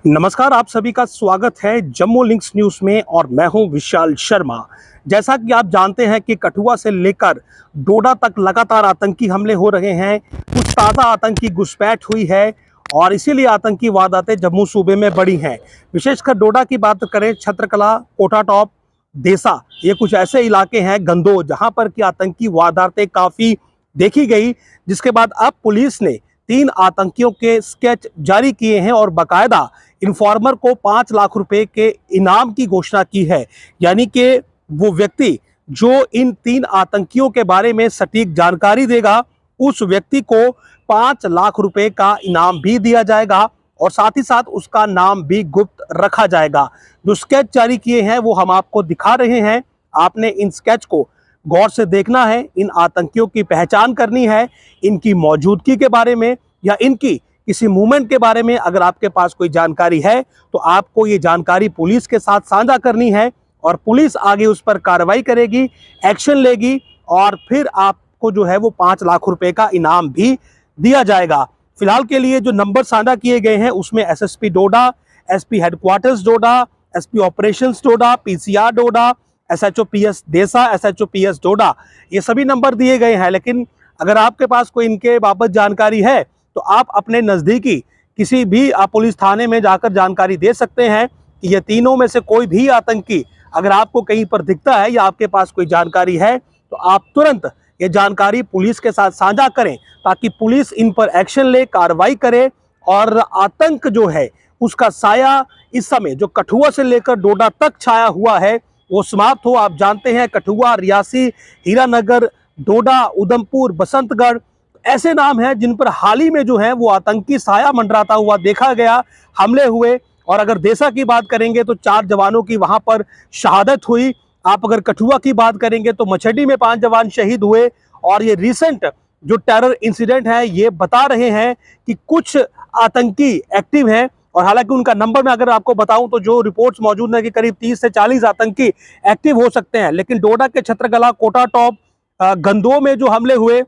नमस्कार, आप सभी का स्वागत है जम्मू लिंक्स न्यूज़ में और मैं हूं विशाल शर्मा। जैसा कि आप जानते हैं कि कठुआ से लेकर डोडा तक लगातार आतंकी हमले हो रहे हैं। कुछ ताज़ा आतंकी घुसपैठ हुई है और इसीलिए आतंकी वारदातें जम्मू सूबे में बढ़ी हैं। विशेषकर डोडा की बात करें, छत्रकला, कोटा टॉप, देसा, ये कुछ ऐसे इलाके हैं, गंदो, जहां पर की आतंकी वारदातें काफ़ी देखी गई। जिसके बाद अब पुलिस ने 3 आतंकियों के स्केच जारी किए हैं और बाकायदा इन्फॉर्मर को 5 लाख रुपए के इनाम की घोषणा की है। यानी कि वो व्यक्ति जो इन 3 आतंकियों के बारे में सटीक जानकारी देगा, उस व्यक्ति को 5 लाख रुपए का इनाम भी दिया जाएगा और साथ ही साथ उसका नाम भी गुप्त रखा जाएगा। जो स्केच जारी किए हैं वो हम आपको दिखा रहे हैं। आपने इन स्केच को गौर से देखना है, इन आतंकियों की पहचान करनी है, इनकी मौजूदगी के बारे में या इनकी किसी मूवमेंट के बारे में अगर आपके पास कोई जानकारी है तो आपको ये जानकारी पुलिस के साथ साझा करनी है और पुलिस आगे उस पर कार्रवाई करेगी, एक्शन लेगी और फिर आपको जो है वो 5 लाख रुपए का इनाम भी दिया जाएगा। फिलहाल के लिए जो नंबर साझा किए गए हैं उसमें एसएसपी डोडा, एसपी हेडक्वार्टर्स डोडा, एसपी ऑपरेशंस डोडा, पीसीआर डोडा, एसएचओ पीएस देसा, एसएचओ पीएस डोडा, ये सभी नंबर दिए गए हैं। लेकिन अगर आपके पास कोई इनके बाबत जानकारी है तो आप अपने नज़दीकी किसी भी पुलिस थाने में जाकर जानकारी दे सकते हैं कि ये तीनों में से कोई भी आतंकी अगर आपको कहीं पर दिखता है या आपके पास कोई जानकारी है तो आप तुरंत ये जानकारी पुलिस के साथ साझा करें ताकि पुलिस इन पर एक्शन ले, कार्रवाई करे और आतंक जो है उसका साया इस समय जो कठुआ से लेकर डोडा तक छाया हुआ है वो समाप्त हो। आप जानते हैं कठुआ, रियासी, हीरानगर, डोडा, उधमपुर, बसंतगढ़ ऐसे नाम हैं जिन पर हाल ही में जो है वो आतंकी साया मंडराता हुआ देखा गया, हमले हुए। और अगर देसा की बात करेंगे तो 4 जवानों की वहां पर शहादत हुई। आप अगर कठुआ की बात करेंगे तो मछली में 5 जवान शहीद हुए। और ये रिसेंट जो टेरर इंसिडेंट है ये बता रहे हैं कि कुछ आतंकी एक्टिव हैं और हालांकि उनका नंबर मैं अगर आपको बताऊं तो जो रिपोर्ट्स मौजूद है कि करीब 30 से 40 आतंकी एक्टिव हो सकते हैं। लेकिन डोडा के छत्रकला, कोटा टॉप, गंदो में जो हमले हुए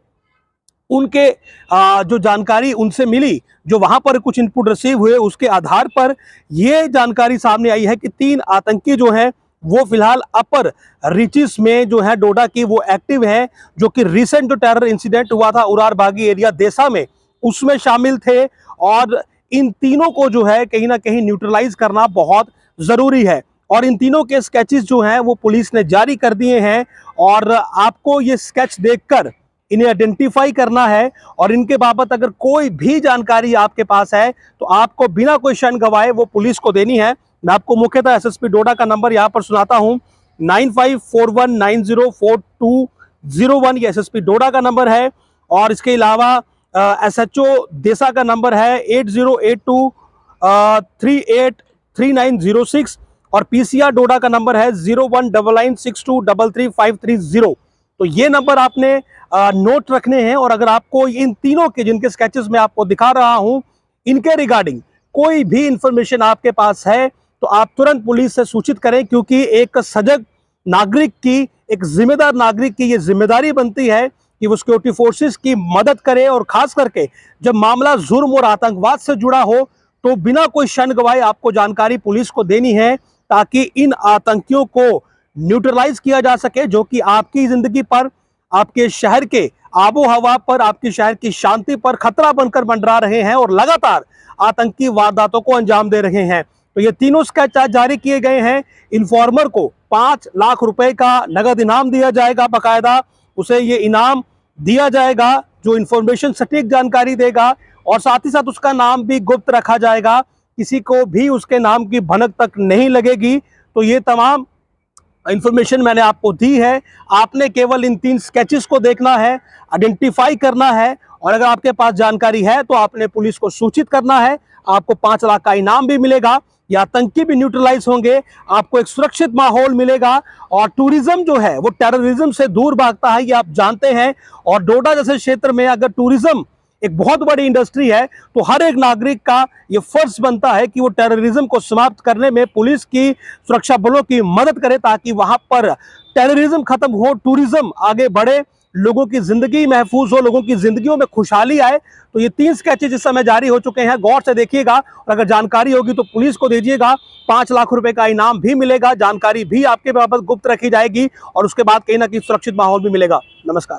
उनके जो जानकारी उनसे मिली, जो वहां पर कुछ इनपुट रिसीव हुए, उसके आधार पर यह जानकारी सामने आई है कि 3 आतंकी जो हैं वो फिलहाल अपर रीचिस में जो है डोडा की वो एक्टिव हैं, जो कि रिसेंट जो टेरर इंसिडेंट हुआ था उरार बागी एरिया देसा में उसमें शामिल थे। और इन तीनों को जो है कहीं ना कहीं न्यूट्रलाइज करना बहुत जरूरी है और इन तीनों के स्केचेस जो हैं वो पुलिस ने जारी कर दिए हैं और आपको ये स्केच देखकर इन्हें आइडेंटिफाई करना है और इनके बाबत अगर कोई भी जानकारी आपके पास है तो आपको बिना कोई क्षण गवाए वो पुलिस को देनी है। मैं आपको मुख्यतः एसएसपी डोडा का नंबर यहाँ पर सुनाता हूँ, 9541904201, ये एसएसपी डोडा का नंबर है। और इसके अलावा एसएचओ देसा का नंबर है 8082383906 और पीसीआर डोडा का नंबर है 019962333530। तो ये नंबर आपने नोट रखने हैं और अगर आपको इन तीनों के जिनके स्केचेस मैं आपको दिखा रहा हूं इनके रिगार्डिंग कोई भी इंफॉर्मेशन आपके पास है तो आप तुरंत पुलिस से सूचित करें, क्योंकि एक सजग नागरिक की, एक जिम्मेदार नागरिक की ये जिम्मेदारी बनती है कि वो सिक्योरिटी फोर्सेस की मदद करे और खास करके जब मामला जुर्म और आतंकवाद से जुड़ा हो तो बिना कोई क्षण गवाए आपको जानकारी पुलिस को देनी है ताकि इन आतंकियों को न्यूट्रलाइज किया जा सके, जो कि आपकी जिंदगी पर, आपके शहर के आबो हवा पर, आपके शहर की शांति पर खतरा बनकर मंडरा रहे हैं और लगातार आतंकी वारदातों को अंजाम दे रहे हैं। तो ये तीनों स्केच जारी किए गए हैं। इन्फॉर्मर को 5 लाख रुपए का नगद इनाम दिया जाएगा, बाकायदा उसे ये इनाम दिया जाएगा जो इन्फॉर्मेशन सटीक जानकारी देगा और साथ ही साथ उसका नाम भी गुप्त रखा जाएगा, किसी को भी उसके नाम की भनक तक नहीं लगेगी। तो ये तमाम इंफॉर्मेशन मैंने आपको दी है, आपने केवल इन 3 स्केचेस को देखना है, आइडेंटिफाई करना है और अगर आपके पास जानकारी है तो आपने पुलिस को सूचित करना है। आपको 5 लाख का इनाम भी मिलेगा, या आतंकी भी न्यूट्रलाइज होंगे, आपको एक सुरक्षित माहौल मिलेगा और टूरिज्म जो है वो टेररिज्म से दूर भागता है, ये आप जानते हैं। और डोडा जैसे क्षेत्र में अगर टूरिज्म एक बहुत बड़ी इंडस्ट्री है तो हर एक नागरिक का ये फर्ज बनता है कि वो टेररिज्म को समाप्त करने में पुलिस की, सुरक्षा बलों की मदद करे ताकि वहां पर टेररिज्म खत्म हो, टूरिज्म आगे बढ़े लोगों की जिंदगी महफूज हो, लोगों की जिंदगियों में खुशहाली आए। तो ये 3 स्केचेज इस समय जारी हो चुके हैं, गौर से देखिएगा और अगर जानकारी होगी तो पुलिस को दीजिएगा। 5 लाख रुपए का इनाम भी मिलेगा, जानकारी भी आपके बाबत गुप्त रखी जाएगी और उसके बाद कहीं ना कहीं सुरक्षित माहौल भी मिलेगा। नमस्कार।